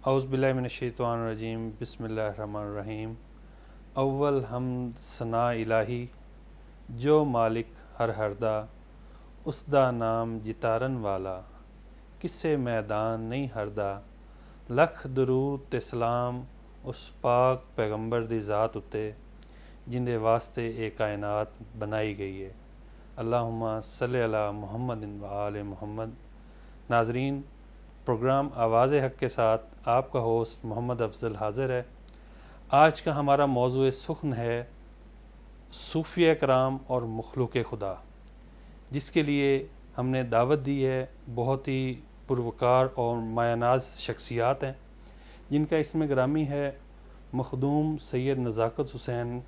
اعوذ باللہ من الشیطان الرجیم، بسم اللہ الرحمن الرحیم۔ اول حمد ثنا الہی، جو مالک ہر ہردا، اس دا نام جتارن والا، کسے میدان نہیں ہردا۔ لکھ درود تے سلام اس پاک پیغمبر دی ذات اتے، جن دے واسطے اے کائنات بنائی گئی ہے۔ اللہم صلی علی محمد و آل محمد۔ ناظرین، پروگرام آواز حق کے ساتھ آپ کا ہوسٹ محمد افضل حاضر ہے۔ آج کا ہمارا موضوع سخن ہے صوفیہ کرام اور مخلوق خدا، جس کے لیے ہم نے دعوت دی ہے۔ بہت ہی پروقار اور مایہ ناز شخصیات ہیں، جن کا اسم گرامی ہے مخدوم سید نزاکت حسین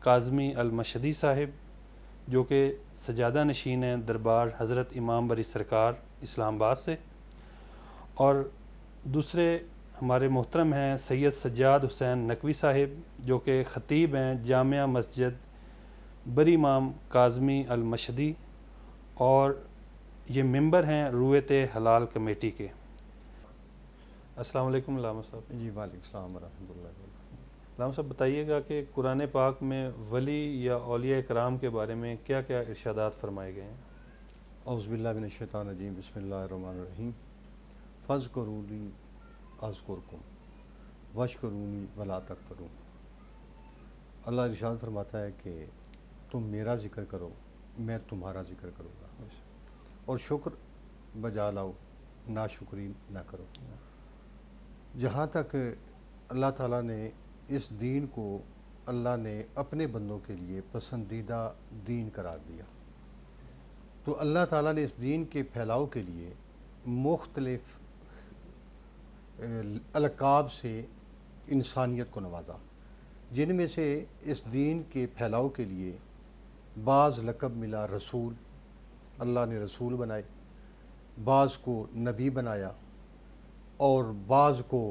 کاظمی المشہدی صاحب، جو کہ سجادہ نشین ہیں دربار حضرت امام بری سرکار اسلام آباد سے، اور دوسرے ہمارے محترم ہیں سید سجاد حسین نقوی صاحب، جو کہ خطیب ہیں جامعہ مسجد بری امام کاظمی المشہدی، اور یہ ممبر ہیں رویت حلال کمیٹی کے۔ السلام علیکم علامہ صاحب۔ جی وعلیکم السلام ورحمۃ اللہ وبرکاتہ۔ علامہ صاحب بتائیے گا کہ قرآن پاک میں ولی یا اولیاء کرام کے بارے میں کیا کیا ارشادات فرمائے گئے ہیں؟ اعوذ باللہ من الشیطان الرجیم، بسم اللہ الرحمن الرحیم۔ فاذکرونی اذکرکم واشکرونی ولا تکفرون۔ اللہ ارشاد فرماتا ہے کہ تم میرا ذکر کرو، میں تمہارا ذکر کروں گا، اور شکر بجا لاؤ، ناشکری نہ کرو۔ جہاں تک اللہ تعالیٰ نے اس دین کو اللہ نے اپنے بندوں کے لیے پسندیدہ دین قرار دیا، تو اللہ تعالیٰ نے اس دین کے پھیلاؤ کے لیے مختلف القاب سے انسانیت کو نوازا، جن میں سے اس دین کے پھیلاؤ کے لیے بعض لقب ملا رسول، اللہ نے رسول بنائے، بعض کو نبی بنایا، اور بعض کو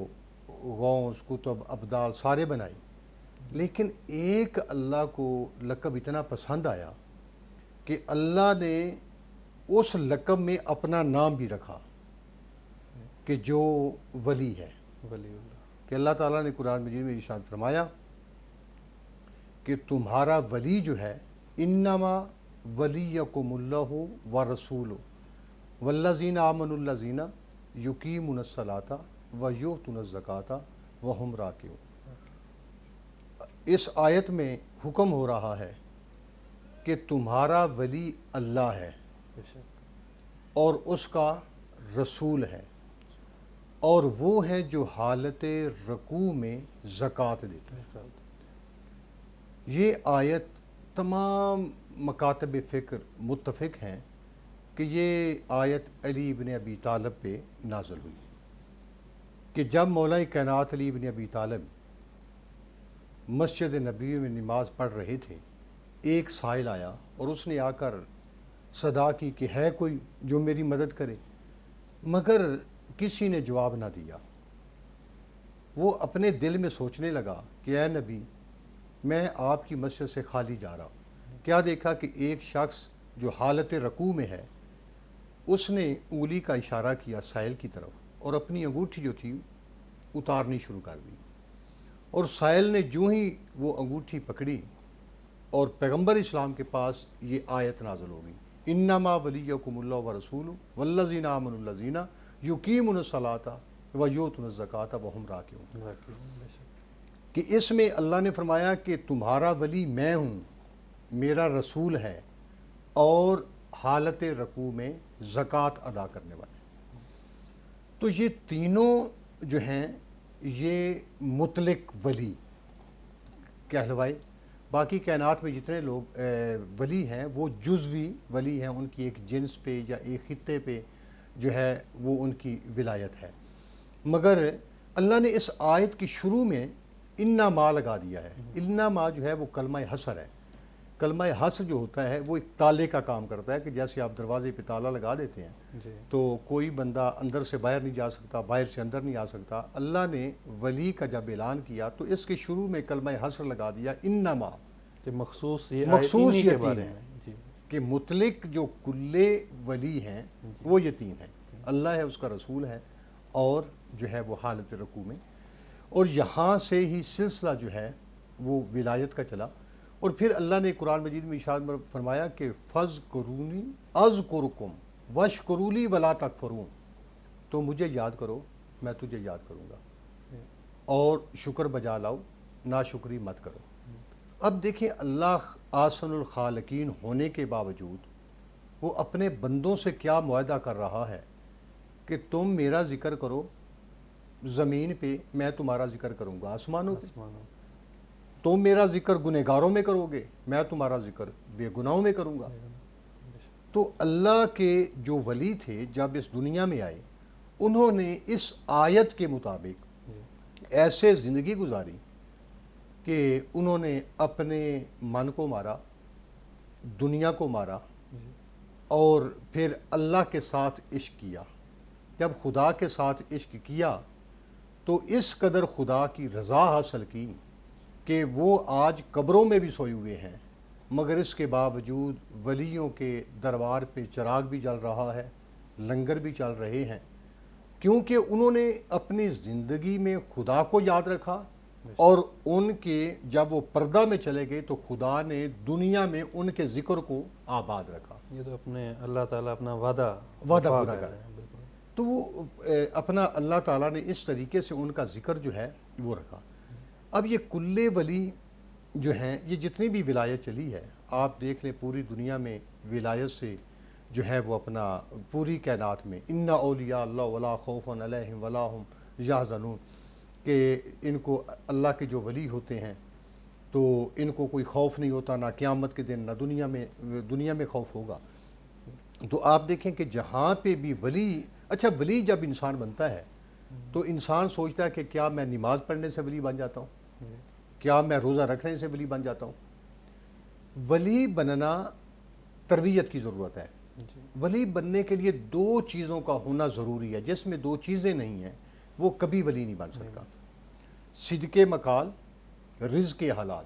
غوث، کتب، ابدال سارے بنائے۔ لیکن ایک اللہ کو لقب اتنا پسند آیا کہ اللہ نے اس لقب میں اپنا نام بھی رکھا کہ جو ولی ہے، ولی اللہ۔ کہ اللہ تعالیٰ نے قرآن مجید میں ارشاد فرمایا کہ تمہارا ولی جو ہے، انما ولیکم اللہ ورسولہ والذین آمنوا الذین یقیمون الصلاۃ ویؤتون الزکاۃ وہم راکعون۔ اس آیت میں حکم ہو رہا ہے کہ تمہارا ولی اللہ ہے اور اس کا رسول ہے، اور وہ ہے جو حالت رکوع میں زکوٰۃ دیتا ہے۔ یہ آیت تمام مکاتب فکر متفق ہیں کہ یہ آیت علی بن ابی طالب پہ نازل ہوئی، کہ جب مولا کائنات علی بن ابی طالب مسجد نبوی میں نماز پڑھ رہے تھے، ایک سائل آیا اور اس نے آ کر صدا کی کہ ہے کوئی جو میری مدد کرے، مگر کسی نے جواب نہ دیا۔ وہ اپنے دل میں سوچنے لگا کہ اے نبی، میں آپ کی مسجد سے خالی جا رہا ہوں۔ کیا دیکھا کہ ایک شخص جو حالت رکوع میں ہے، اس نے انگلی کا اشارہ کیا سائل کی طرف، اور اپنی انگوٹھی جو تھی اتارنی شروع کر دی، اور سائل نے جو ہی وہ انگوٹھی پکڑی، اور پیغمبر اسلام کے پاس یہ آیت نازل ہو گئی، انما ولیکم اللہ ورسولہ والذین آمنوا الذین یقیمون الصلاۃ ویؤتون الزکاۃ وہم راکعون۔ کہ اس میں اللہ نے فرمایا کہ تمہارا ولی میں ہوں، میرا رسول ہے، اور حالت رکوع میں زکوٰۃ ادا کرنے والے۔ تو یہ تینوں جو ہیں یہ مطلق ولی کہلوائے۔ باقی کائنات میں جتنے لوگ ولی ہیں وہ جزوی ولی ہیں، ان کی ایک جنس پہ یا ایک خطے پہ جو ہے وہ ان کی ولایت ہے۔ مگر اللہ نے اس آیت کی شروع میں انما لگا دیا ہے۔ انما جو ہے وہ کلمہ حصر ہے۔ کلمہ حصر جو ہوتا ہے وہ ایک تالے کا کام کرتا ہے، کہ جیسے آپ دروازے پہ تالا لگا دیتے ہیں تو کوئی بندہ اندر سے باہر نہیں جا سکتا، باہر سے اندر نہیں آ سکتا۔ اللہ نے ولی کا جب اعلان کیا تو اس کے شروع میں کلمہ حصر لگا دیا، انما، کہ مخصوص یہ مخصوص کے یہ بارے تین میں ہیں، کہ مطلق جو کلے ولی ہیں وہ یہ تین ہیں، اللہ ہے، اس کا رسول ہے، اور جو ہے وہ حالت رکوع میں، اور یہاں سے ہی سلسلہ جو ہے وہ ولایت کا چلا۔ اور پھر اللہ نے قرآن مجید میں ارشاد فرمایا کہ فَاذْكُرُونِی اذکرکم واشکروا لی ولا تکفرون، تو مجھے یاد کرو میں تجھے یاد کروں گا، اور شکر بجا لاؤ ناشکری مت کرو۔ اب دیکھیں اللہ احسن الخالقین ہونے کے باوجود وہ اپنے بندوں سے کیا معاہدہ کر رہا ہے کہ تم میرا ذکر کرو زمین پہ، میں تمہارا ذکر کروں گا آسمانوں پہ۔ تم میرا ذکر گنہگاروں میں کرو گے، میں تمہارا ذکر بے گناہوں میں کروں گا۔ تو اللہ کے جو ولی تھے جب اس دنیا میں آئے، انہوں نے اس آیت کے مطابق ایسے زندگی گزاری کہ انہوں نے اپنے من کو مارا، دنیا کو مارا، اور پھر اللہ کے ساتھ عشق کیا۔ جب خدا کے ساتھ عشق کیا تو اس قدر خدا کی رضا حاصل کی کہ وہ آج قبروں میں بھی سوئے ہوئے ہیں، مگر اس کے باوجود ولیوں کے دربار پہ چراغ بھی جل رہا ہے، لنگر بھی چل رہے ہیں، کیونکہ انہوں نے اپنی زندگی میں خدا کو یاد رکھا، اور ان کے جب وہ پردہ میں چلے گئے تو خدا نے دنیا میں ان کے ذکر کو آباد رکھا۔ یہ تو اپنے اللہ تعالیٰ اپنا وعدہ پورا کر کر رہے ہیں، بالکل۔ تو وہ اپنا اللہ تعالیٰ نے اس طریقے سے ان کا ذکر جو ہے وہ رکھا۔ اب یہ کل ولی جو ہیں، یہ جتنی بھی ولایت چلی ہے، آپ دیکھ لیں پوری دنیا میں ولایت سے جو ہے وہ اپنا پوری کائنات میں ان اولیاء اللہ ولا خوف علیہم ولا ہم یحزنون، کہ ان کو اللہ کے جو ولی ہوتے ہیں تو ان کو کوئی خوف نہیں ہوتا، نہ قیامت کے دن نہ دنیا میں خوف ہوگا۔ تو آپ دیکھیں کہ جہاں پہ بھی ولی، اچھا ولی جب انسان بنتا ہے تو انسان سوچتا ہے کہ کیا میں نماز پڑھنے سے ولی بن جاتا ہوں، کیا میں روزہ رکھنے سے ولی بن جاتا ہوں؟ ولی بننا تربیت کی ضرورت ہے۔ ولی بننے کے لیے دو چیزوں کا ہونا ضروری ہے، جس میں دو چیزیں نہیں ہیں وہ کبھی ولی نہیں بن سکتا۔ صدق مقال، رزق حلال،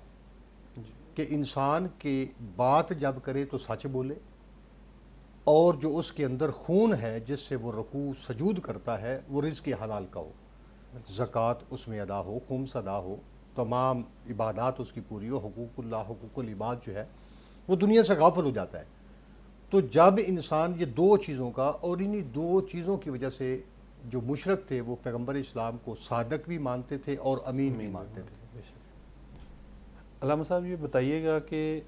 کہ انسان کی بات جب کرے تو سچ بولے، اور جو اس کے اندر خون ہے جس سے وہ رکوع سجود کرتا ہے وہ رزق حلال کا ہو، زکوٰۃ اس میں ادا ہو، خمس ادا ہو، تمام عبادات اس کی پوری ہو، حقوق اللہ حقوق العباد جو ہے وہ دنیا سے غافل ہو جاتا ہے۔ تو جب انسان یہ دو چیزوں کا، اور انہی دو چیزوں کی وجہ سے جو مشرک تھے وہ پیغمبر اسلام کو صادق بھی مانتے تھے اور امین بھی مانتے تھے۔ علامہ صاحب یہ بتائیے گا کہ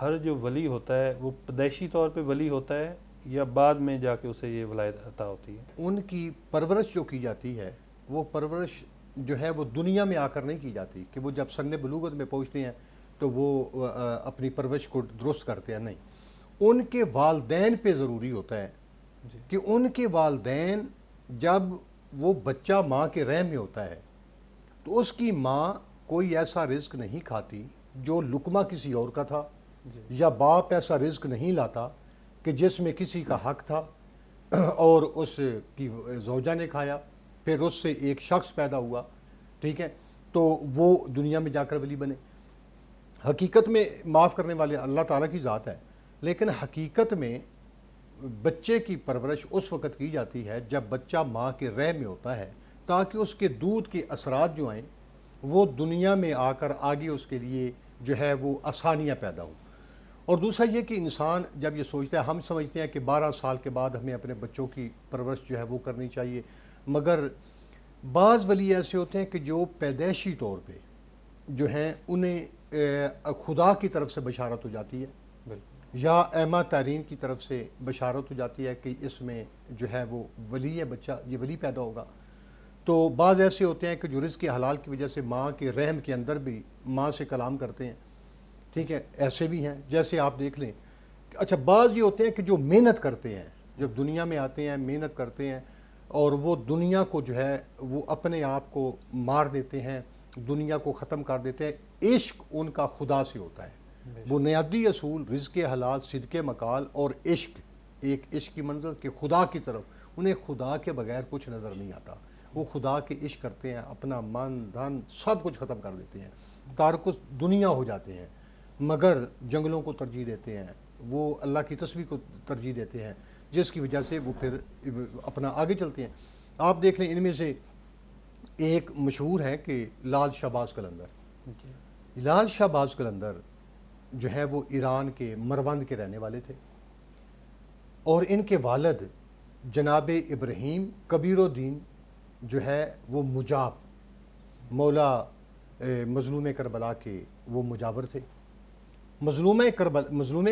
ہر جو ولی ہوتا ہے وہ پیدائشی طور پہ ولی ہوتا ہے یا بعد میں جا کے اسے یہ ولایت عطا ہوتی ہے؟ ان کی پرورش جو کی جاتی ہے وہ پرورش جو ہے وہ دنیا میں آ کر نہیں کی جاتی کہ وہ جب سن بلوغت میں پہنچتے ہیں تو وہ اپنی پرورش کو درست کرتے ہیں، نہیں، ان کے والدین پہ ضروری ہوتا ہے کہ ان کے والدین جب وہ بچہ ماں کے رحم میں ہوتا ہے تو اس کی ماں کوئی ایسا رزق نہیں کھاتی جو لقمہ کسی اور کا تھا، یا باپ ایسا رزق نہیں لاتا کہ جس میں کسی کا حق تھا اور اس کی زوجہ نے کھایا، پھر اس سے ایک شخص پیدا ہوا، ٹھیک ہے، تو وہ دنیا میں جا کر ولی بنے۔ حقیقت میں معاف کرنے والے اللہ تعالیٰ کی ذات ہے، لیکن حقیقت میں بچے کی پرورش اس وقت کی جاتی ہے جب بچہ ماں کے رحم میں ہوتا ہے، تاکہ اس کے دودھ کے اثرات جو آئیں وہ دنیا میں آ کر آگے اس کے لیے جو ہے وہ آسانیاں پیدا ہوں۔ اور دوسرا یہ کہ انسان جب یہ سوچتا ہے، ہم سمجھتے ہیں کہ 12 سال کے بعد ہمیں اپنے بچوں کی پرورش جو ہے وہ کرنی چاہیے، مگر بعض ولی ایسے ہوتے ہیں کہ جو پیدائشی طور پہ جو ہیں انہیں خدا کی طرف سے بشارت ہو جاتی ہے، یا ایما تارین کی طرف سے بشارت ہو جاتی ہے کہ اس میں جو ہے وہ ولی ہے، بچہ یہ ولی پیدا ہوگا۔ تو بعض ایسے ہوتے ہیں کہ جو رزق حلال کی وجہ سے ماں کے رحم کے اندر بھی ماں سے کلام کرتے ہیں، ٹھیک ہے، ایسے بھی ہیں، جیسے آپ دیکھ لیں۔ اچھا بعض یہ ہوتے ہیں کہ جو محنت کرتے ہیں، جب دنیا میں آتے ہیں محنت کرتے ہیں اور وہ دنیا کو جو ہے وہ اپنے آپ کو مار دیتے ہیں، دنیا کو ختم کر دیتے ہیں۔ عشق ان کا خدا سے ہوتا ہے، بنیادی اصول رزق حلال، صدق مقال اور عشق، ایک عشق کی منزل کہ خدا کی طرف، انہیں خدا کے بغیر کچھ نظر نہیں آتا، وہ خدا کے عشق کرتے ہیں، اپنا من دھن سب کچھ ختم کر دیتے ہیں، تارک دنیا ہو جاتے ہیں، مگر جنگلوں کو ترجیح دیتے ہیں، وہ اللہ کی تسبیح کو ترجیح دیتے ہیں، جس کی وجہ سے وہ پھر اپنا آگے چلتے ہیں۔ آپ دیکھ لیں ان میں سے ایک مشہور ہے کہ لال شہباز قلندر. لال شہباز قلندر جو ہے وہ ایران کے مروند کے رہنے والے تھے، اور ان کے والد جناب ابراہیم کبیر الدین جو ہے وہ مجاب، مولا مظلوم کربلا کے وہ مجاور تھے. مظلوم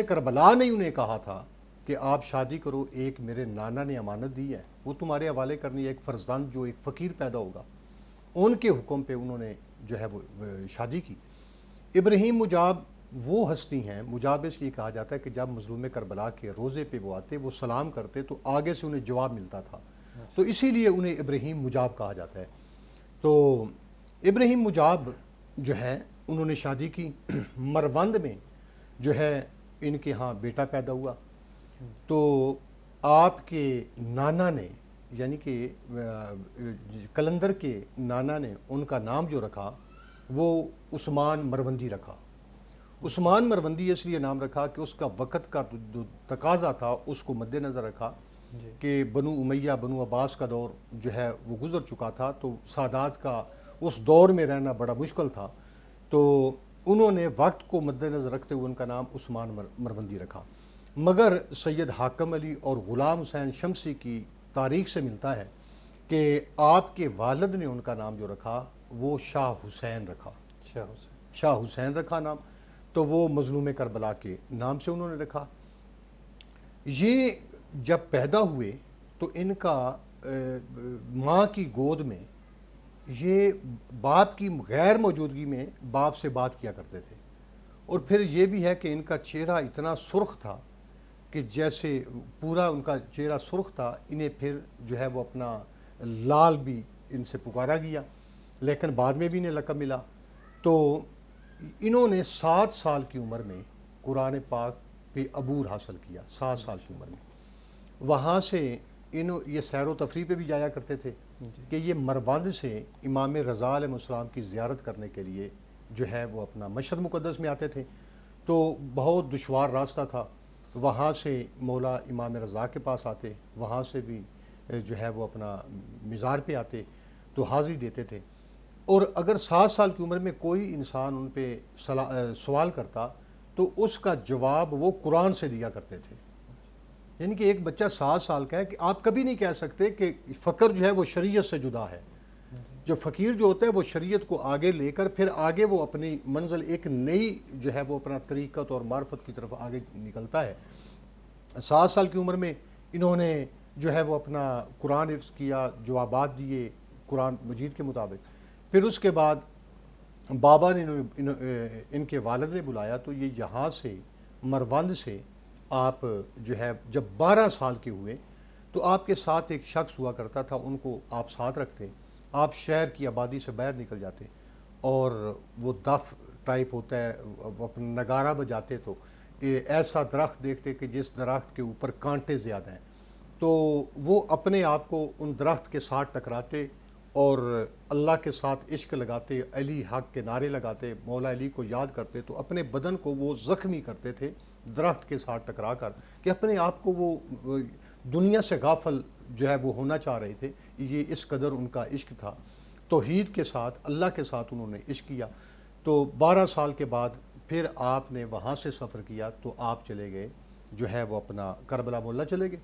کربلا نے انہیں کہا تھا کہ آپ شادی کرو، ایک میرے نانا نے امانت دی ہے، وہ تمہارے حوالے کرنی ہے، ایک فرزند جو ایک فقیر پیدا ہوگا. ان کے حکم پہ انہوں نے جو ہے وہ شادی کی. ابراہیم مجاب وہ ہستی ہیں، مجاب اس لیے کہا جاتا ہے کہ جب مظلوم کربلا کے روزے پہ وہ آتے، وہ سلام کرتے تو آگے سے انہیں جواب ملتا تھا، تو اسی لیے انہیں ابراہیم مجاب کہا جاتا ہے. تو ابراہیم مجاب جو ہے انہوں نے شادی کی. مروند میں جو ہے ان کے ہاں بیٹا پیدا ہوا. تو آپ کے نانا نے، یعنی کہ قلندر کے نانا نے ان کا نام جو رکھا وہ عثمان مروندی رکھا. عثمان مروندی اس لیے نام رکھا کہ اس کا وقت کا جو تقاضا تھا اس کو مد نظر رکھا کہ بنو امیہ بنو عباس کا دور جو ہے وہ گزر چکا تھا، تو سادات کا اس دور میں رہنا بڑا مشکل تھا، تو انہوں نے وقت کو مد نظر رکھتے ہوئے ان کا نام عثمان مروندی رکھا. مگر سید حاکم علی اور غلام حسین شمسی کی تاریخ سے ملتا ہے کہ آپ کے والد نے ان کا نام جو رکھا وہ شاہ حسین رکھا. شاہ حسین رکھا نام، تو وہ مظلوم کربلا کے نام سے انہوں نے رکھا. یہ جب پیدا ہوئے تو ان کا ماں کی گود میں یہ باپ کی غیر موجودگی میں باپ سے بات کیا کرتے تھے. اور پھر یہ بھی ہے کہ ان کا چہرہ اتنا سرخ تھا کہ جیسے پورا ان کا چہرہ سرخ تھا، انہیں پھر جو ہے وہ اپنا لال بھی ان سے پکارا گیا، لیکن بعد میں بھی انہیں لقب ملا. تو انہوں نے 7 سال کی عمر میں قرآن پاک پہ عبور حاصل کیا. 7 سال کی عمر میں وہاں سے یہ سیر و تفریح پہ بھی جایا کرتے تھے کہ یہ مروند سے امام رضا علیہ السلام کی زیارت کرنے کے لیے جو ہے وہ اپنا مشہد مقدس میں آتے تھے. تو بہت دشوار راستہ تھا، وہاں سے مولا امام رضا کے پاس آتے، وہاں سے بھی جو ہے وہ اپنا مزار پہ آتے تو حاضری دیتے تھے. اور اگر 7 سال کی عمر میں کوئی انسان ان پہ سوال کرتا تو اس کا جواب وہ قرآن سے دیا کرتے تھے. یعنی کہ ایک بچہ 7 سال کا ہے کہ آپ کبھی نہیں کہہ سکتے کہ فقر جو ہے وہ شریعت سے جدا ہے. جو فقیر جو ہوتا ہے وہ شریعت کو آگے لے کر پھر آگے وہ اپنی منزل ایک نئی جو ہے وہ اپنا طریقت اور معرفت کی طرف آگے نکلتا ہے. 7 سال کی عمر میں انہوں نے جو ہے وہ اپنا قرآن حفظ کیا، جوابات دیے قرآن مجید کے مطابق. پھر اس کے بعد بابا نے ان کے والد نے بلایا تو یہ یہاں سے مروند سے آپ جو ہے جب 12 سال کے ہوئے تو آپ کے ساتھ ایک شخص ہوا کرتا تھا، ان کو آپ ساتھ رکھتے، آپ شہر کی آبادی سے باہر نکل جاتے اور وہ دف ٹائپ ہوتا ہے اپنا نگارہ بجاتے تو ایسا درخت دیکھتے کہ جس درخت کے اوپر کانٹے زیادہ ہیں، تو وہ اپنے آپ کو ان درخت کے ساتھ ٹکراتے اور اللہ کے ساتھ عشق لگاتے، علی حق کے نعرے لگاتے، مولا علی کو یاد کرتے، تو اپنے بدن کو وہ زخمی کرتے تھے درخت کے ساتھ ٹکرا کر کہ اپنے آپ کو وہ دنیا سے غافل جو ہے وہ ہونا چاہ رہے تھے. یہ اس قدر ان کا عشق تھا، توحید کے ساتھ اللہ کے ساتھ انہوں نے عشق کیا. تو 12 سال کے بعد پھر آپ نے وہاں سے سفر کیا تو آپ چلے گئے جو ہے وہ اپنا کربلا محلہ چلے گئے.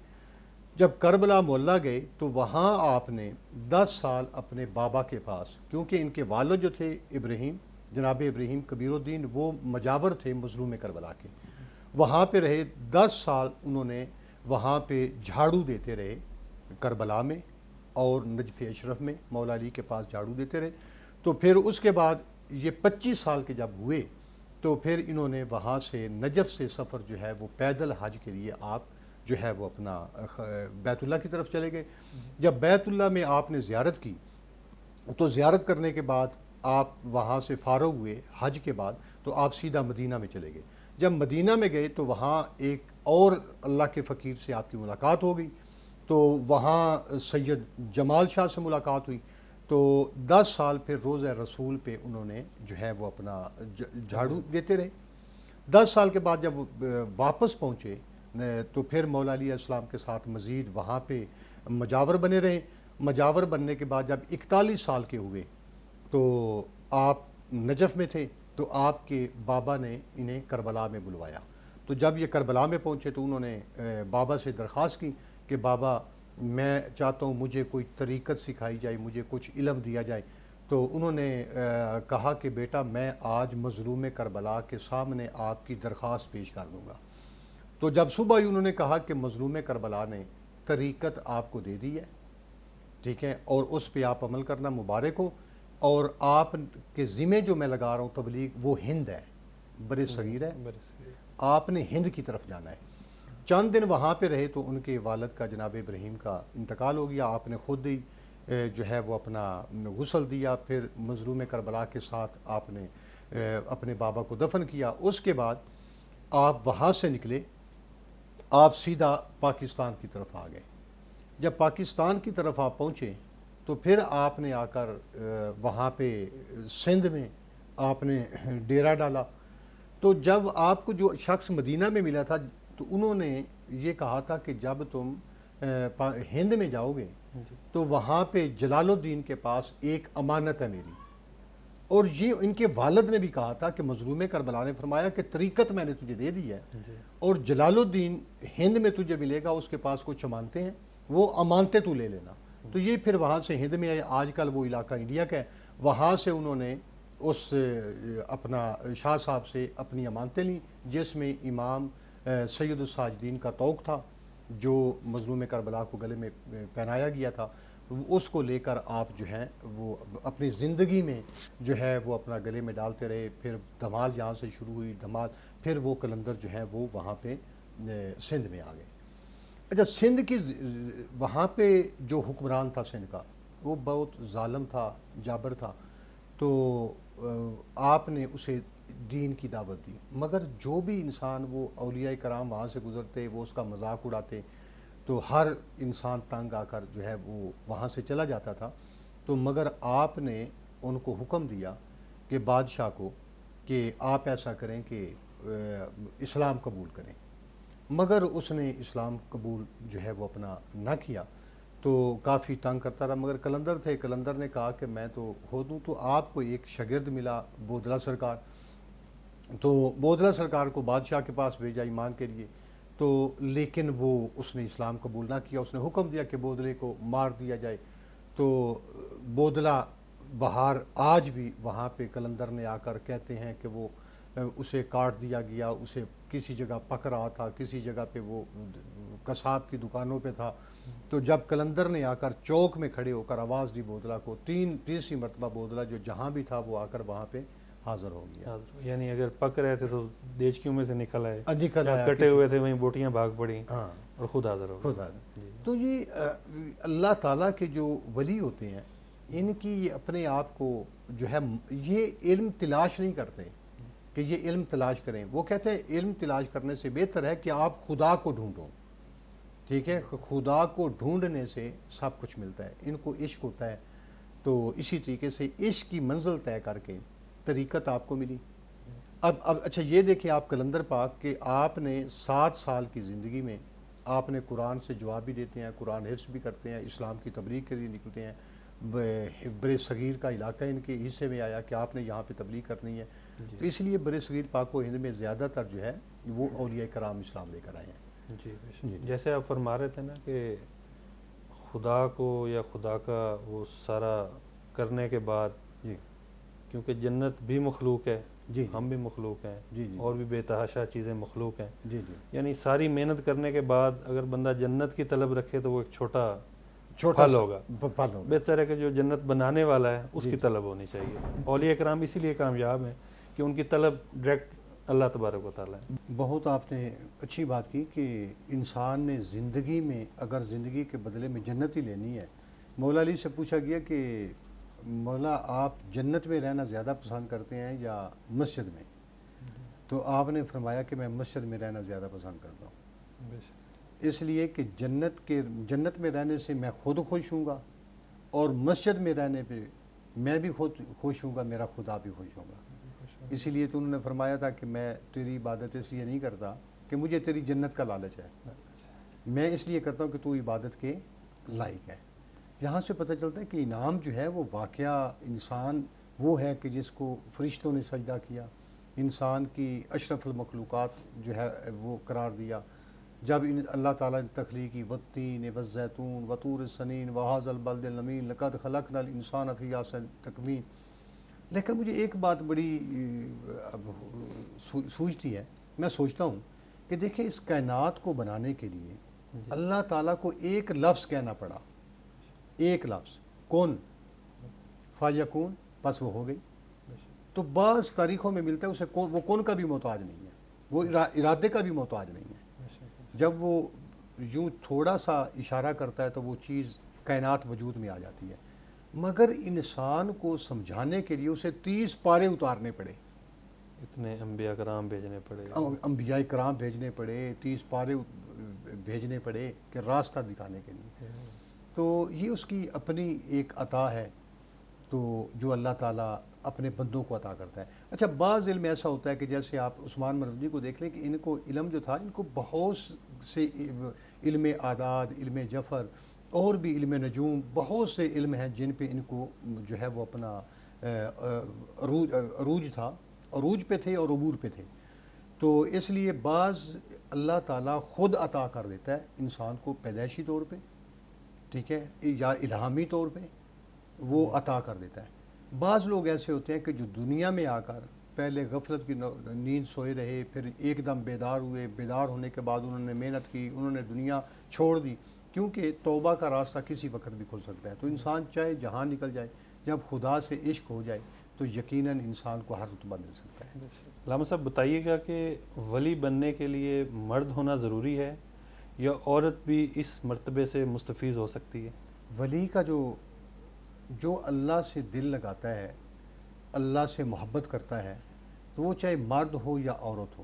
جب کربلا محلہ گئے تو وہاں آپ نے 10 سال اپنے بابا کے پاس، کیونکہ ان کے والد جو تھے ابراہیم، جناب ابراہیم کبیر الدین، وہ مجاور تھے مظلوم کربلا کے، وہاں پہ رہے 10 سال. انہوں نے وہاں پہ جھاڑو دیتے رہے کربلا میں اور نجف اشرف میں، مولا علی کے پاس جھاڑو دیتے رہے. تو پھر اس کے بعد یہ 25 سال کے جب ہوئے تو پھر انہوں نے وہاں سے نجف سے سفر جو ہے وہ پیدل حج کے لیے آپ جو ہے وہ اپنا بیت اللہ کی طرف چلے گئے. جب بیت اللہ میں آپ نے زیارت کی تو زیارت کرنے کے بعد آپ وہاں سے فارغ ہوئے حج کے بعد تو آپ سیدھا مدینہ میں چلے گئے. جب مدینہ میں گئے تو وہاں ایک اور اللہ کے فقیر سے آپ کی ملاقات ہو گئی، تو وہاں سید جمال شاہ سے ملاقات ہوئی. تو 10 سال پھر روزہ رسول پہ انہوں نے جو ہے وہ اپنا جھاڑو دیتے رہے. 10 سال کے بعد جب وہ واپس پہنچے تو پھر مولا علیہ السلام کے ساتھ مزید وہاں پہ مجاور بنے رہے. مجاور بننے کے بعد جب 41 سال کے ہوئے تو آپ نجف میں تھے، تو آپ کے بابا نے انہیں کربلا میں بلوایا۔ تو جب یہ کربلا میں پہنچے تو انہوں نے بابا سے درخواست کی کہ بابا میں چاہتا ہوں مجھے کوئی طریقت سکھائی جائے، مجھے کچھ علم دیا جائے۔ تو انہوں نے کہا کہ بیٹا میں آج مظلوم کربلا کے سامنے آپ کی درخواست پیش کر دوں گا۔ تو جب صبح ہی انہوں نے کہا کہ مظلوم کربلا نے طریقت آپ کو دے دی ہے، ٹھیک ہے، اور اس پہ آپ عمل کرنا مبارک ہو، اور آپ کے ذمہ جو میں لگا رہا ہوں تبلیغ وہ ہند ہے، بر صغیر ہے، آپ نے ہند کی طرف جانا ہے۔ چند دن وہاں پہ رہے تو ان کے والد کا جناب ابراہیم کا انتقال ہو گیا۔ آپ نے خود ہی جو ہے وہ اپنا غسل دیا، پھر مظلوم کربلا کے ساتھ آپ نے اپنے بابا کو دفن کیا۔ اس کے بعد آپ وہاں سے نکلے، آپ سیدھا پاکستان کی طرف آ گئے۔ جب پاکستان کی طرف آپ پہنچے تو پھر آپ نے آ کر وہاں پہ سندھ میں آپ نے ڈیرا ڈالا۔ تو جب آپ کو جو شخص مدینہ میں ملا تھا تو انہوں نے یہ کہا تھا کہ جب تم ہند میں جاؤ گے تو وہاں پہ جلال الدین کے پاس ایک امانت ہے میری، اور یہ ان کے والد نے بھی کہا تھا کہ مظلوم کربلا نے فرمایا کہ طریقت میں نے تجھے دے دی ہے، اور جلال الدین ہند میں تجھے ملے گا، اس کے پاس کچھ امانتیں ہیں، وہ امانتیں تو لے لینا۔ تو یہ پھر وہاں سے ہند میں آئے، آج کل وہ علاقہ انڈیا کا ہے، وہاں سے انہوں نے اس اپنا شاہ صاحب سے اپنی امانتیں لیں، جس میں امام سید الساجدین کا طوق تھا جو مظلوم کربلا کو گلے میں پہنایا گیا تھا، اس کو لے کر آپ جو ہیں وہ اپنی زندگی میں جو ہے وہ اپنا گلے میں ڈالتے رہے۔ پھر دھمال یہاں سے شروع ہوئی، دھمال پھر وہ قلندر جو ہیں وہ وہاں پہ سندھ میں آ گئے۔ اچھا، سندھ کی وہاں پہ جو حکمران تھا سندھ کا وہ بہت ظالم تھا، جابر تھا، تو آپ نے اسے دین کی دعوت دی، مگر جو بھی انسان وہ اولیاء کرام وہاں سے گزرتے وہ اس کا مذاق اڑاتے، تو ہر انسان تنگ آ کر جو ہے وہ وہاں سے چلا جاتا تھا۔ تو مگر آپ نے ان کو حکم دیا کہ بادشاہ کو کہ آپ ایسا کریں کہ اسلام قبول کریں، مگر اس نے اسلام قبول جو ہے وہ اپنا نہ کیا، تو کافی تنگ کرتا رہا۔ مگر قلندر تھے، قلندر نے کہا کہ میں تو ہو دوں، تو آپ کو ایک شاگرد ملا بودلہ سرکار، تو بودلہ سرکار کو بادشاہ کے پاس بھیجا ایمان کے لیے، تو لیکن وہ اس نے اسلام قبول نہ کیا، اس نے حکم دیا کہ بودلے کو مار دیا جائے۔ تو بودلہ بہار آج بھی وہاں پہ قلندر نے آ کر کہتے ہیں کہ وہ اسے کاٹ دیا گیا، اسے کسی جگہ پک رہا تھا، کسی جگہ پہ وہ قصاب کی دکانوں پہ تھا۔ تو جب قلندر نے آ کر چوک میں کھڑے ہو کر آواز دی بودلہ کو، تیسری مرتبہ بودلہ جو جہاں بھی تھا وہ آ کر وہاں پہ حاضر ہو گیا۔ یعنی اگر پک رہے تھے تو دیچکیوں میں سے نکل آئے، نکل آیا، کٹے ہوئے تھے وہیں بوٹیاں بھاگ پڑیں ہاں، اور خود حاضر ہو خدا گئے۔ تو یہ اللہ تعالیٰ کے جو ولی ہوتے ہیں ان کی یہ اپنے آپ کو جو ہے یہ علم تلاش نہیں کرتے کہ یہ علم تلاش کریں، وہ کہتے ہیں علم تلاش کرنے سے بہتر ہے کہ آپ خدا کو ڈھونڈو، ٹھیک ہے، خدا کو ڈھونڈنے سے سب کچھ ملتا ہے۔ ان کو عشق ہوتا ہے، تو اسی طریقے سے عشق کی منزل طے کر کے طریقت آپ کو ملی۔ اب اچھا یہ دیکھیں آپ قلندر پاک کہ آپ نے 7 سال کی زندگی میں آپ نے قرآن سے جواب بھی دیتے ہیں، قرآن حفظ بھی کرتے ہیں، اسلام کی تبلیغ کے لیے نکلتے ہیں، بر صغیر کا علاقہ ان کے حصے میں آیا کہ آپ نے یہاں پہ تبلیغ کرنی ہے، تو اس لیے بر صغیر پاک و ہند میں زیادہ تر جو ہے وہ اولیاء کرام اسلام لے کر آئے ہیں۔ جی، جیسے آپ فرما رہے تھے نا کہ خدا کو یا خدا کا وہ سارا کرنے کے بعد، جی کیونکہ جنت بھی مخلوق ہے، جی ہم بھی مخلوق ہیں، جی جی اور بھی بے تحاشا چیزیں مخلوق ہیں، جی جی یعنی ساری محنت کرنے کے بعد اگر بندہ جنت کی طلب رکھے تو وہ ایک چھوٹا چھوٹا پھل ہوگا۔ پھل ہوگا۔ بہتر ہے کہ جو جنت بنانے والا ہے اس کی طلب ہونی چاہیے۔ اولیاء کرام اسی لیے کامیاب ہیں کہ ان کی طلب ڈائریکٹ اللہ تبارک و تعالیٰ ہے۔ بہت آپ نے اچھی بات کی کہ انسان نے زندگی میں اگر زندگی کے بدلے میں جنت ہی لینی ہے، مولا علی سے پوچھا گیا کہ مولا آپ جنت میں رہنا زیادہ پسند کرتے ہیں یا مسجد میں؟ تو آپ نے فرمایا کہ میں مسجد میں رہنا زیادہ پسند کرتا ہوں، اس لیے کہ جنت میں رہنے سے میں خود خوش ہوں گا، اور مسجد میں رہنے پہ میں بھی خود خوش ہوں گا، میرا خدا بھی خوش ہوگا۔ اسی لیے تو انہوں نے فرمایا تھا کہ میں تیری عبادت اس لیے نہیں کرتا کہ مجھے تیری جنت کا لالچ ہے، میں اس لیے کرتا ہوں کہ تو عبادت کے لائق ہے، یہاں سے پتہ چلتا ہے کہ انعام جو ہے وہ واقعہ انسان وہ ہے کہ جس کو فرشتوں نے سجدہ کیا، انسان کی اشرف المخلوقات جو ہے وہ قرار دیا. جب اللہ تعالیٰ نے تخلیقی والتین والزیتون وطور سنین وہذا البلد الامین لقد خلقنا الانسان فی احسن تقویم. لیکن مجھے ایک بات بڑی سوچتی ہے، میں سوچتا ہوں کہ دیکھیں اس کائنات کو بنانے کے لیے اللہ تعالیٰ کو ایک لفظ کہنا پڑا، ایک لفظ کن فیکون، بس وہ ہو گئی. تو بعض تاریخوں میں ملتا ہے اسے وہ کن کا بھی محتاج نہیں ہے، وہ ارادے کا بھی محتاج نہیں ہے. جب وہ یوں تھوڑا سا اشارہ کرتا ہے تو وہ چیز کائنات وجود میں آ جاتی ہے. مگر انسان کو سمجھانے کے لیے اسے 30 پارے اتارنے پڑے، اتنے انبیاء کرام بھیجنے پڑے، انبیاء کرام بھیجنے پڑے، 30 پارے بھیجنے پڑے کہ راستہ دکھانے کے لیے. تو یہ اس کی اپنی ایک عطا ہے تو جو اللہ تعالیٰ اپنے بندوں کو عطا کرتا ہے. اچھا بعض علم ایسا ہوتا ہے کہ جیسے آپ عثمان مرودی کو دیکھ لیں کہ ان کو علم جو تھا، ان کو بہت سے علم اعداد، علم جفر اور بھی علم نجوم، بہت سے علم ہیں جن پہ ان کو جو ہے وہ اپنا عروج تھا، عروج پہ تھے اور عبور پہ تھے. تو اس لیے بعض اللہ تعالیٰ خود عطا کر دیتا ہے انسان کو پیدائشی طور پہ، ٹھیک ہے، یا الہامی طور پہ وہ عطا کر دیتا ہے. بعض لوگ ایسے ہوتے ہیں کہ جو دنیا میں آ کر پہلے غفلت کی نیند سوئے رہے، پھر ایک دم بیدار ہوئے، بیدار ہونے کے بعد انہوں نے محنت کی، انہوں نے دنیا چھوڑ دی، کیونکہ توبہ کا راستہ کسی وقت بھی کھل سکتا ہے. تو انسان چاہے جہاں نکل جائے، جب خدا سے عشق ہو جائے تو یقیناً انسان کو ہر رتبہ مل سکتا ہے. علامہ صاحب بتائیے گا کہ ولی بننے کے لیے مرد ہونا ضروری ہے یا عورت بھی اس مرتبے سے مستفیض ہو سکتی ہے؟ ولی کا جو اللہ سے دل لگاتا ہے، اللہ سے محبت کرتا ہے، تو وہ چاہے مرد ہو یا عورت ہو،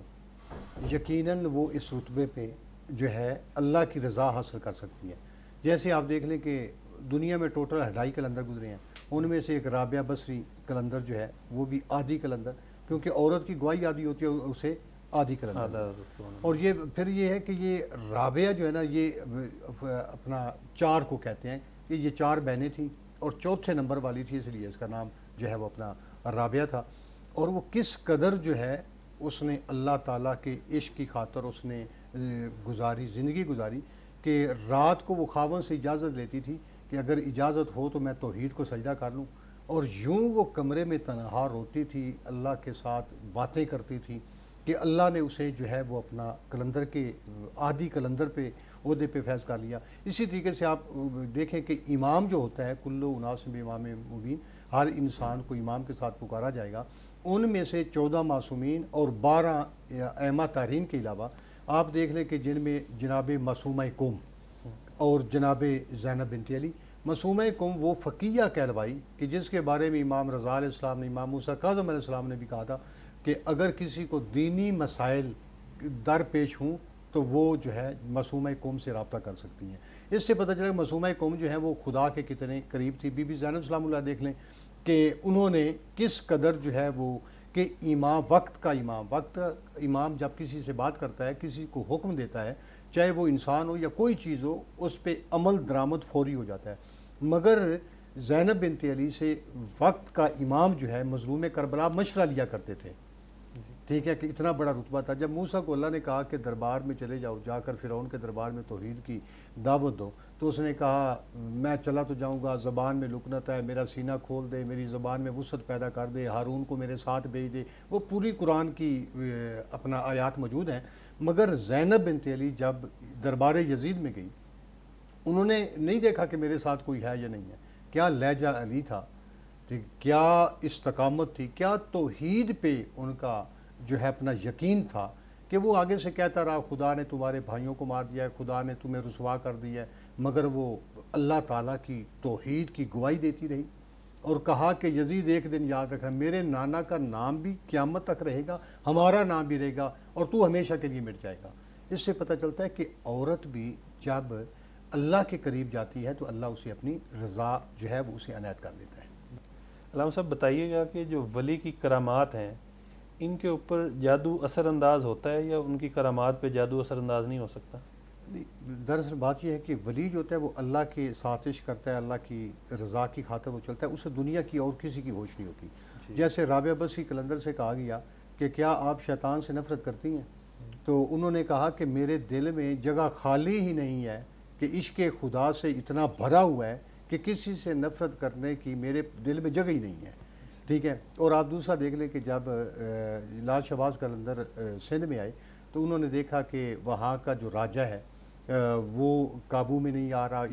یقیناً وہ اس رتبے پہ جو ہے اللہ کی رضا حاصل کر سکتی ہے. جیسے آپ دیکھ لیں کہ دنیا میں ٹوٹل 2.5 کلندر گزرے ہیں، ان میں سے ایک رابعہ بصری کلندر جو ہے وہ بھی آدھی کلندر، کیونکہ عورت کی گواہی آدھی ہوتی ہے، اسے آدھی کلندر. اور یہ پھر یہ ہے کہ یہ رابعہ جو ہے نا، یہ اپنا 4 کو کہتے ہیں کہ یہ 4 بہنیں تھیں اور چوتھے نمبر والی تھی، اس لیے اس کا نام جو ہے وہ اپنا رابعہ تھا. اور وہ کس قدر جو ہے اس نے اللہ تعالیٰ کے عشق کی خاطر اس نے زندگی گزاری کہ رات کو وہ خاوند سے اجازت لیتی تھی کہ اگر اجازت ہو تو میں توحید کو سجدہ کر لوں، اور یوں وہ کمرے میں تنہا روتی تھی، اللہ کے ساتھ باتیں کرتی تھی کہ اللہ نے اسے جو ہے وہ اپنا کلندر کے آدھی کلندر پہ عہدے پہ فیض کر لیا. اسی طریقے سے آپ دیکھیں کہ امام جو ہوتا ہے، کلو اناس بامام مبین، ہر انسان کو امام کے ساتھ پکارا جائے گا. ان میں سے 14 معصومین اور 12 ائمہ طاہرین کے علاوہ آپ دیکھ لیں کہ جن میں جناب معصومہ قوم اور جناب زینب بنت علی. معصومہ قوم وہ فقیہ کہلوائی کہ جس کے بارے میں امام رضا علیہ السلام نے، امام موسیٰ کاظم علیہ السلام نے بھی کہا تھا کہ اگر کسی کو دینی مسائل درپیش ہوں تو وہ جو ہے معصومہ قوم سے رابطہ کر سکتی ہیں. اس سے پتہ چلا کہ معصومہ قوم جو ہے وہ خدا کے کتنے قریب تھی. بی بی زینب سلام اللہ دیکھ لیں کہ انہوں نے کس قدر جو ہے وہ کہ وقت امام جب کسی سے بات کرتا ہے، کسی کو حکم دیتا ہے، چاہے وہ انسان ہو یا کوئی چیز ہو، اس پہ عمل درآمد فوری ہو جاتا ہے. مگر زینب بنت علی سے وقت کا امام جو ہے مظلوم کربلا مشورہ لیا کرتے تھے، ٹھیک ہے، کہ اتنا بڑا رتبہ تھا. جب موسیٰ کو اللہ نے کہا کہ دربار میں چلے جاؤ، جا کر فرعون کے دربار میں توحید کی دعوت دو، تو اس نے کہا میں چلا تو جاؤں گا، زبان میں لکنت ہے، میرا سینہ کھول دے، میری زبان میں وسعت پیدا کر دے، ہارون کو میرے ساتھ بھیج دے. وہ پوری قرآن کی اپنا آیات موجود ہیں. مگر زینب بنت علی جب دربار یزید میں گئی، انہوں نے نہیں دیکھا کہ میرے ساتھ کوئی ہے یا نہیں ہے. کیا لہجہ علی تھا، کیا استقامت تھی، کیا توحید پہ ان کا جو ہے اپنا یقین تھا کہ وہ آگے سے کہتا رہا خدا نے تمہارے بھائیوں کو مار دیا ہے، خدا نے تمہیں رسوا کر دیا ہے، مگر وہ اللہ تعالیٰ کی توحید کی گواہی دیتی رہی. اور کہا کہ یزید ایک دن یاد رکھنا، میرے نانا کا نام بھی قیامت تک رہے گا، ہمارا نام بھی رہے گا، اور تو ہمیشہ کے لیے مٹ جائے گا. اس سے پتہ چلتا ہے کہ عورت بھی جب اللہ کے قریب جاتی ہے تو اللہ اسے اپنی رضا جو ہے وہ اسے عنایت کر دیتا ہے. علامہ صاحب بتائیے گا کہ جو ولی کی کرامات ہیں، ان کے اوپر جادو اثر انداز ہوتا ہے یا ان کی کرامات پہ جادو اثر انداز نہیں ہو سکتا؟ دراصل بات یہ ہے کہ ولی جو ہوتا ہے وہ اللہ کے سازش کرتا ہے، اللہ کی رضا کی خاطر وہ چلتا ہے، اسے دنیا کی اور کسی کی ہوش نہیں ہوتی. جیسے رابعہ بصری قلندر سے کہا گیا کہ کیا آپ شیطان سے نفرت کرتی ہیں؟ تو انہوں نے کہا کہ میرے دل میں جگہ خالی ہی نہیں ہے کہ عشق خدا سے اتنا بھرا ہوا ہے کہ کسی سے نفرت کرنے کی میرے دل میں جگہ ہی نہیں ہے. ٹھیک ہے. اور آپ دوسرا دیکھ لیں کہ جب لال شہباز قلندر سندھ میں آئے تو انہوں نے دیکھا کہ وہاں کا جو راجہ ہے وہ قابو میں نہیں آ رہا،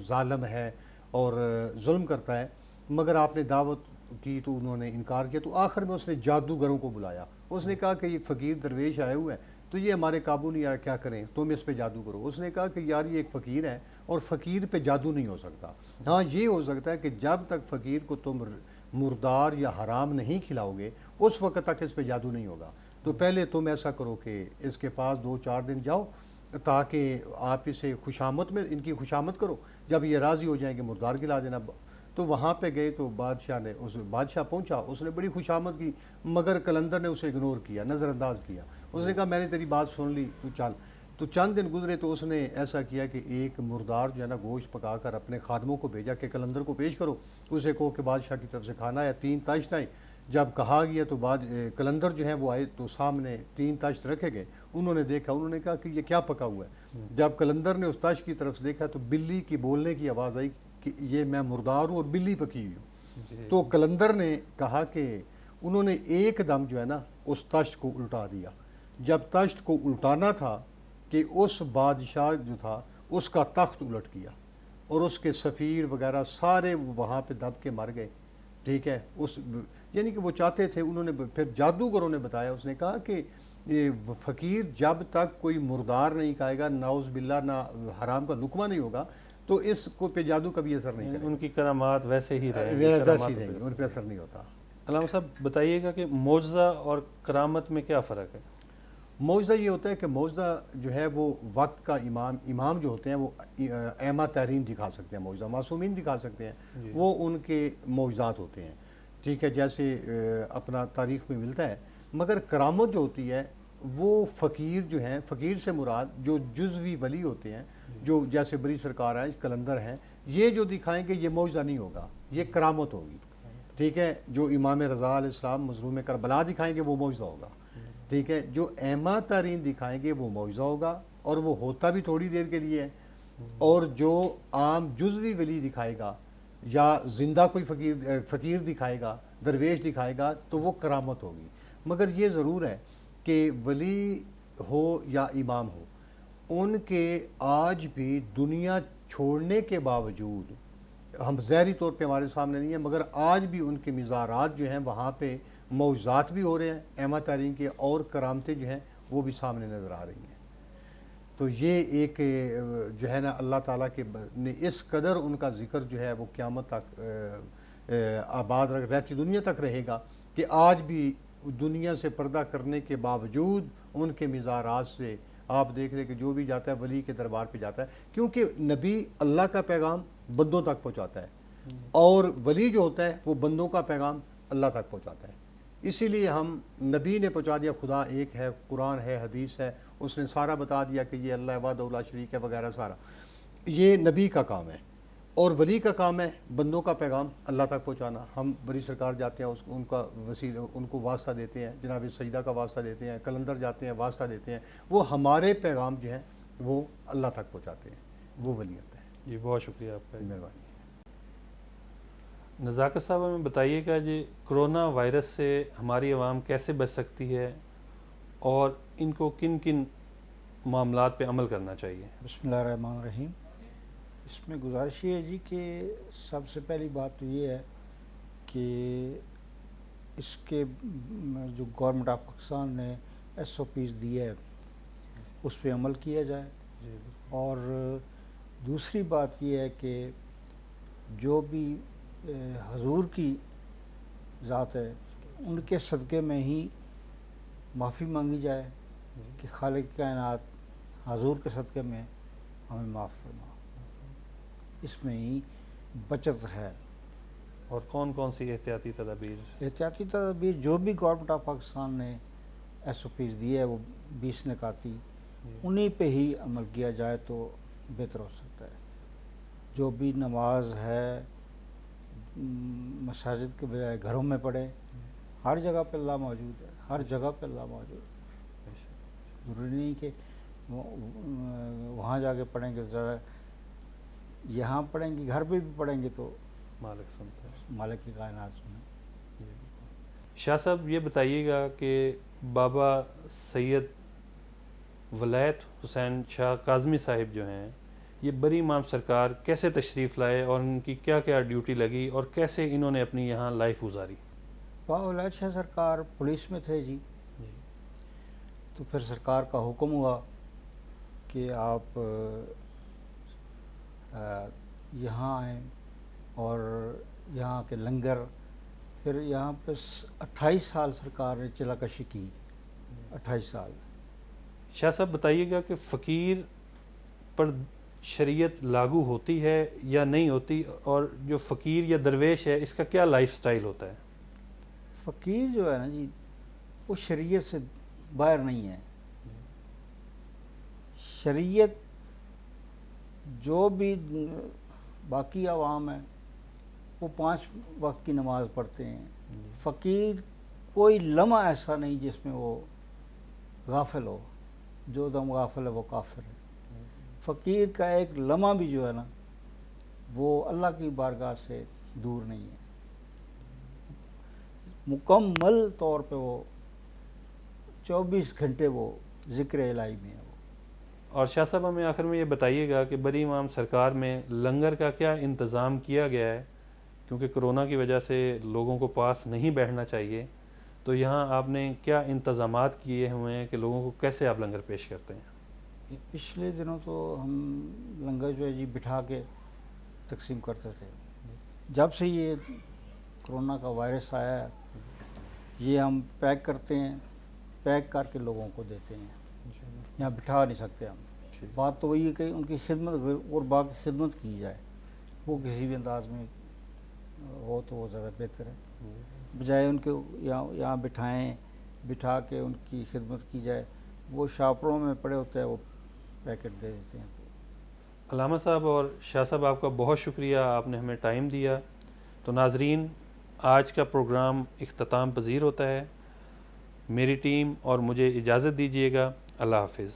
ظالم ہے اور ظلم کرتا ہے، مگر آپ نے دعوت کی تو انہوں نے انکار کیا. تو آخر میں اس نے جادوگروں کو بلایا. اس نے کہا کہ یہ فقیر درویش آئے ہوئے ہیں تو یہ ہمارے قابو نہیں آ، کیا کریں، تم اس پہ جادو کرو. اس نے کہا کہ یار یہ ایک فقیر ہے اور فقیر پہ جادو نہیں ہو سکتا. ہاں یہ ہو سکتا ہے کہ جب تک فقیر کو تم مردار یا حرام نہیں کھلاؤ گے اس وقت تک اس پہ جادو نہیں ہوگا. تو پہلے تم ایسا کرو کہ اس کے پاس 2-4 دن جاؤ تاکہ آپ اسے خوشامد میں ان کی خوشامد کرو، جب یہ راضی ہو جائیں کہ مردار کھلا دینا. تو وہاں پہ گئے تو بادشاہ پہنچا، اس نے بڑی خوشامد کی، مگر قلندر نے اسے اگنور کیا، نظر انداز کیا. اس نے کہا میں نے تیری بات سن لی، تو چل. تو چند دن گزرے تو اس نے ایسا کیا کہ ایک مردار جو ہے نا گوشت پکا کر اپنے خادموں کو بھیجا کہ قلندر کو پیش کرو. اسے کہو کہ بادشاہ کی طرف سے کھانا ہے. 3 تاشت آئے. جب کہا گیا تو قلندر جو ہیں وہ آئے تو سامنے 3 تاشت رکھے گئے. انہوں نے دیکھا، انہوں نے کہا کہ یہ کیا پکا ہوا ہے. جب قلندر نے اس تاشت کی طرف سے دیکھا تو بلی کی بولنے کی آواز آئی کہ یہ میں مردار ہوں اور بلی پکی ہوئی ہوں. تو قلندر نے کہا کہ انہوں نے ایک دم جو ہے نا اس تاشت کو الٹا دیا. جب تاشت کو الٹانا تھا کہ اس بادشاہ جو تھا اس کا تخت الٹ گیا اور اس کے سفیر وغیرہ سارے وہاں پہ دب کے مر گئے. ٹھیک ہے. یعنی کہ وہ چاہتے تھے، انہوں نے پھر جادوگروں نے بتایا، اس نے کہا کہ یہ فقیر جب تک کوئی مردار نہیں کھائے گا، نعوذ باللہ، نہ حرام کا لقمہ نہیں ہوگا تو اس کو پہ جادو کبھی اثر نہیں کرے. ان کی کرامات ویسے ہی رہیں گی، ان پہ اثر نہیں ہوتا. علامہ صاحب بتائیے گا کہ معجزہ اور کرامت میں کیا فرق ہے؟ معجزہ یہ ہوتا ہے کہ معجزہ جو ہے وہ وقت کا امام جو ہوتے ہیں وہ اعمیٰ تحریم دکھا سکتے ہیں، معجزہ معصومین دکھا سکتے ہیں، وہ ان کے معجزات ہوتے ہیں. ٹھیک ہے. جیسے اپنا تاریخ میں ملتا ہے. مگر کرامت جو ہوتی ہے وہ فقیر جو ہیں، فقیر سے مراد جو جزوی ولی ہوتے ہیں، جو جیسے بری سرکار ہیں، قلندر ہیں، یہ جو دکھائیں گے یہ معجزہ نہیں ہوگا، یہ کرامت ہوگی. ٹھیک ہے. جو امام رضا علیہ السلام مظلوم کربلا دکھائیں گے وہ معجزہ ہوگا. ٹھیک ہے. جو اعمیٰ ترین دکھائیں گے وہ معجزہ ہوگا اور وہ ہوتا بھی تھوڑی دیر کے لیے ہے. اور جو عام جزوی ولی دکھائے گا یا زندہ کوئی فقیر دکھائے گا، درویش دکھائے گا تو وہ کرامت ہوگی. مگر یہ ضرور ہے کہ ولی ہو یا امام ہو، ان کے آج بھی دنیا چھوڑنے کے باوجود، ہم ظاہری طور پہ ہمارے سامنے نہیں ہیں، مگر آج بھی ان کے مزارات جو ہیں وہاں پہ معجزات بھی ہو رہے ہیں اعمیٰ ترین کے، اور کرامتیں جو ہیں وہ بھی سامنے نظر آ رہی ہیں. تو یہ ایک جو ہے نا اللہ تعالیٰ کے نے اس قدر ان کا ذکر جو ہے وہ قیامت تک آباد رہتی دنیا تک رہے گا کہ آج بھی دنیا سے پردہ کرنے کے باوجود ان کے مزارات سے آپ دیکھ لیں کہ جو بھی جاتا ہے ولی کے دربار پہ جاتا ہے، کیونکہ نبی اللہ کا پیغام بندوں تک پہنچاتا ہے اور ولی جو ہوتا ہے وہ بندوں کا پیغام اللہ تک پہنچاتا ہے. اسی لیے ہم نبی نے پہنچا دیا خدا ایک ہے، قرآن ہے، حدیث ہے، اس نے سارا بتا دیا کہ یہ اللہ وحدہ لا شریک ہے وغیرہ سارا. یہ نبی کا کام ہے اور ولی کا کام ہے بندوں کا پیغام اللہ تک پہنچانا. ہم بری سرکار جاتے ہیں ان کا وسیلہ، ان کو واسطہ دیتے ہیں، جناب سجدہ کا واسطہ دیتے ہیں، قلندر جاتے ہیں واسطہ دیتے ہیں، وہ ہمارے پیغام جو ہیں وہ اللہ تک پہنچاتے ہیں، وہ ولیت ہے. جی بہت شکریہ آپ کا. مہربانی. نزاکت صاحب ہمیں بتائیے گا جی کرونا وائرس سے ہماری عوام کیسے بچ سکتی ہے اور ان کو کن کن معاملات پہ عمل کرنا چاہیے؟ بسم اللہ الرحمن الرحیم. اس میں گزارش یہ ہے جی کہ سب سے پہلی بات تو یہ ہے کہ اس کے جو گورنمنٹ آف پاکستان نے SOPs دی ہے اس پہ عمل کیا جائے. اور دوسری بات یہ ہے کہ جو بھی حضور کی ذات ہے ان کے صدقے میں ہی معافی مانگی جائے کہ خالق کائنات حضور کے صدقے میں ہمیں معاف فرما. اس میں ہی بچت ہے. اور کون کون سی احتیاطی تدابیر؟ احتیاطی تدابیر جو بھی گورنمنٹ آف پاکستان نے SOPs دی ہے وہ 20 نکاتی انہی پہ ہی عمل کیا جائے تو بہتر ہو سکتا ہے. جو بھی نماز ہے مساجد کے بجائے گھروں میں پڑھے. ہر جگہ پہ اللہ موجود ہے, ہر جگہ پہ اللہ موجود ہے. ضروری نہیں کہ وہاں جا کے پڑھیں گے, ذرا یہاں پڑھیں گے, گھر پہ بھی پڑھیں گے تو مالک سنتا ہے. مالک کی کائنات سنیں. شاہ صاحب یہ بتائیے گا کہ بابا سید ولایت حسین شاہ کاظمی صاحب جو ہیں یہ بری امام سرکار کیسے تشریف لائے اور ان کی کیا کیا ڈیوٹی لگی اور کیسے انہوں نے اپنی یہاں لائف گزاری؟ بابا ولایت شاہ سرکار پولیس میں تھے جی. تو پھر سرکار کا حکم ہوا کہ آپ یہاں آئیں اور یہاں کے لنگر. پھر یہاں پہ 28 سال سرکار نے چلا کشی کی. 28 سال. شاہ صاحب بتائیے گا کہ فقیر پر شریعت لاگو ہوتی ہے یا نہیں ہوتی, اور جو فقیر یا درویش ہے اس کا کیا لائف سٹائل ہوتا ہے؟ فقیر جو ہے نا جی وہ شریعت سے باہر نہیں ہے. شریعت جو بھی باقی عوام ہے وہ 5 وقت کی نماز پڑھتے ہیں. فقیر کوئی لمحہ ایسا نہیں جس میں وہ غافل ہو. جو دم غافل ہے وہ کافر ہے. فقیر کا ایک لمحہ بھی جو ہے نا وہ اللہ کی بارگاہ سے دور نہیں ہے. مکمل طور پہ وہ 24 گھنٹے وہ ذکر الہی میں ہے. اور شاہ صاحب ہمیں آخر میں یہ بتائیے گا کہ بری امام سرکار میں لنگر کا کیا انتظام کیا گیا ہے؟ کیونکہ کرونا کی وجہ سے لوگوں کو پاس نہیں بیٹھنا چاہیے, تو یہاں آپ نے کیا انتظامات کیے ہوئے ہیں کہ لوگوں کو کیسے آپ لنگر پیش کرتے ہیں؟ پچھلے دنوں تو ہم لنگر جو ہے جی بٹھا کے تقسیم کرتے تھے. جب سے یہ کرونا کا وائرس آیا ہے یہ ہم پیک کرتے ہیں, پیک کر کے لوگوں کو دیتے ہیں. یہاں بٹھا نہیں سکتے ہم. بات تو وہی ہے کہ ان کی خدمت اور باقی خدمت کی جائے, وہ کسی بھی انداز میں ہو تو وہ زیادہ بہتر ہے. بجائے ان کے یہاں بٹھائیں, بٹھا کے ان کی خدمت کی جائے. وہ شاپروں میں پڑے ہوتے ہیں, وہ پیکٹ دے دیتے ہیں. علامہ صاحب اور شاہ صاحب آپ کا بہت شکریہ, آپ نے ہمیں ٹائم دیا. تو ناظرین آج کا پروگرام اختتام پذیر ہوتا ہے. میری ٹیم اور مجھے اجازت دیجیے گا. اللہ حافظ.